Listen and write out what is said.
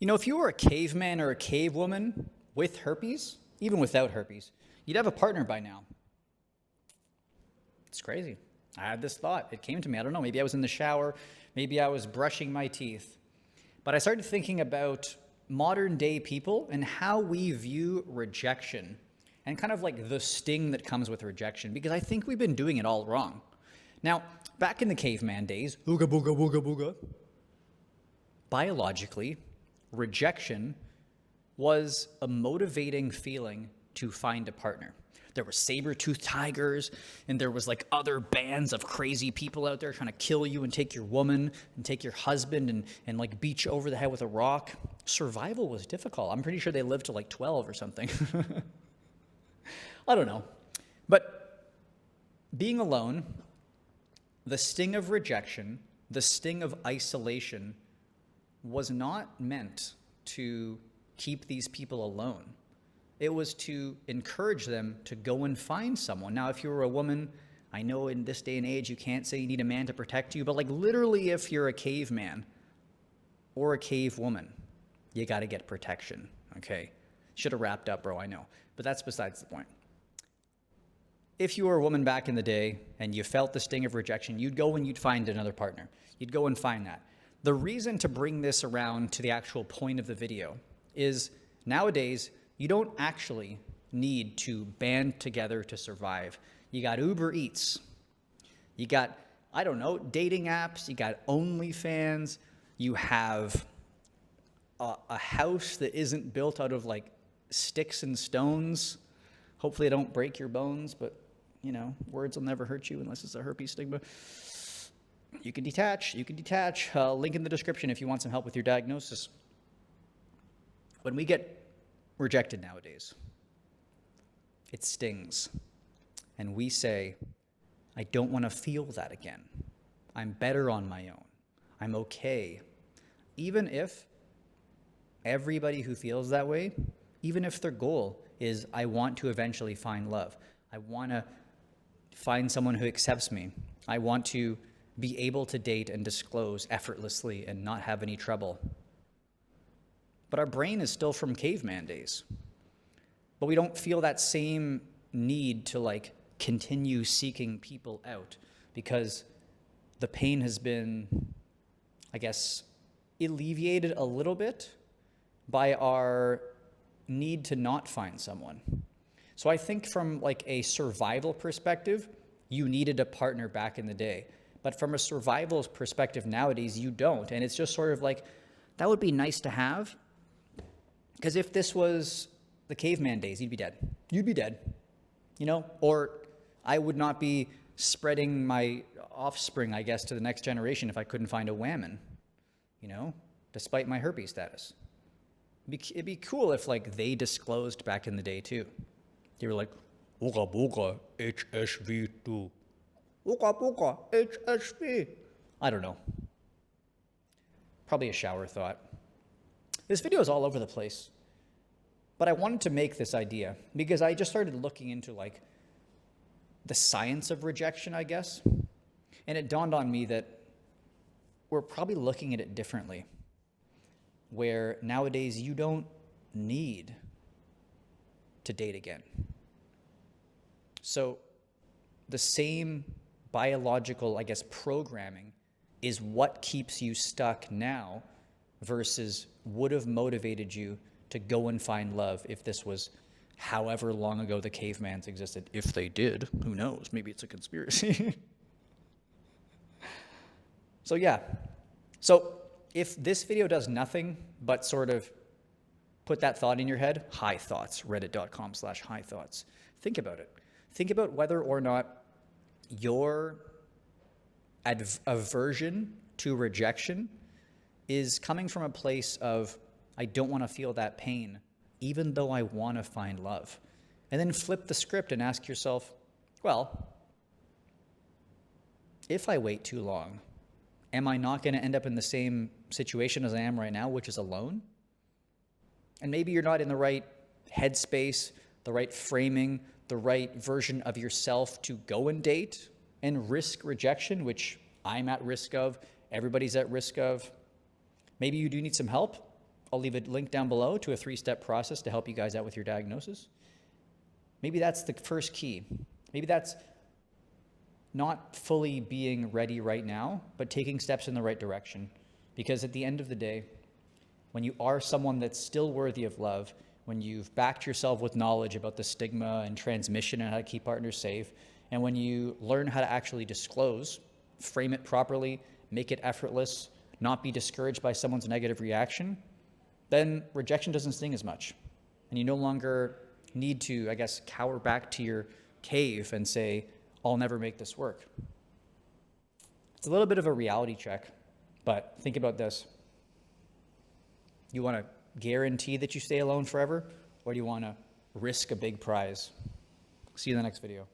You know, if you were a caveman or a cave woman with herpes, even without herpes, you'd have a partner by now. It's crazy. I had this thought. It came to me. I don't know. Maybe I was in the shower. Maybe I was brushing my teeth. But I started thinking about modern day people and how we view rejection and kind of like the sting that comes with rejection, because I think we've been doing it all wrong. Now, back in the caveman days, ooga booga wooga booga, biologically, rejection was a motivating feeling to find a partner. There were saber-toothed tigers, and there was like other bands of crazy people out there trying to kill you and take your woman and take your husband and like beat you over the head with a rock. Survival was difficult. I'm pretty sure they lived to like 12 or something. I don't know. But being alone, the sting of rejection, the sting of isolation was not meant to keep these people alone. It was to encourage them to go and find someone. Now, if you were a woman, I know in this day and age you can't say you need a man to protect you, but like literally if you're a caveman or a cave woman, you got to get protection, okay? Should have wrapped up, bro, I know. But that's besides the point. If you were a woman back in the day and you felt the sting of rejection, you'd go and you'd find another partner. You'd go and find that. The reason to bring this around to the actual point of the video is nowadays, you don't actually need to band together to survive. You got Uber Eats. You got, I don't know, dating apps. You got OnlyFans. You have a house that isn't built out of like sticks and stones. Hopefully, it don't break your bones, but you know, words will never hurt you unless it's a herpes stigma. You can detach. Link in the description if you want some help with your diagnosis. When we get rejected nowadays, it stings. And we say, I don't want to feel that again. I'm better on my own. I'm okay. Even if everybody who feels that way, even if their goal is, I want to eventually find love. I want to find someone who accepts me. I want to be able to date and disclose effortlessly and not have any trouble. But our brain is still from caveman days. But we don't feel that same need to like continue seeking people out because the pain has been, I guess, alleviated a little bit by our need to not find someone. So I think from like a survival perspective, you needed a partner back in the day. But from a survival perspective nowadays, you don't. And it's just sort of like, that would be nice to have. Because if this was the caveman days, you'd be dead. You'd be dead, you know? Or I would not be spreading my offspring, I guess, to the next generation if I couldn't find a whammon, you know, despite my herpes status. It'd be cool if, like, they disclosed back in the day, too. They were like, Uga Buga, HSV2. Uga Buga, HSV. I don't know. Probably a shower thought. This video is all over the place, but I wanted to make this idea because I just started looking into like the science of rejection, I guess, and it dawned on me that we're probably looking at it differently, where nowadays you don't need to date again. So the same biological, I guess, programming is what keeps you stuck now versus would have motivated you to go and find love if this was however long ago the cavemans existed. If they did, who knows? Maybe it's a conspiracy. So yeah. So if this video does nothing but sort of put that thought in your head, high thoughts, reddit.com/high thoughts. Think about it. Think about whether or not your aversion to rejection is coming from a place of, I don't want to feel that pain, even though I want to find love. And then flip the script and ask yourself, well, if I wait too long, am I not going to end up in the same situation as I am right now, which is alone? And maybe you're not in the right headspace, the right framing, the right version of yourself to go and date and risk rejection, which I'm at risk of, everybody's at risk of. Maybe you do need some help. I'll leave a link down below to a 3-step process to help you guys out with your diagnosis. Maybe that's the first key. Maybe that's not fully being ready right now, but taking steps in the right direction. Because at the end of the day, when you are someone that's still worthy of love, when you've backed yourself with knowledge about the stigma and transmission and how to keep partners safe, and when you learn how to actually disclose, frame it properly, make it effortless, not be discouraged by someone's negative reaction, then rejection doesn't sting as much. And you no longer need to, I guess, cower back to your cave and say, I'll never make this work. It's a little bit of a reality check, but think about this. You want to guarantee that you stay alone forever, or do you want to risk a big prize? See you in the next video.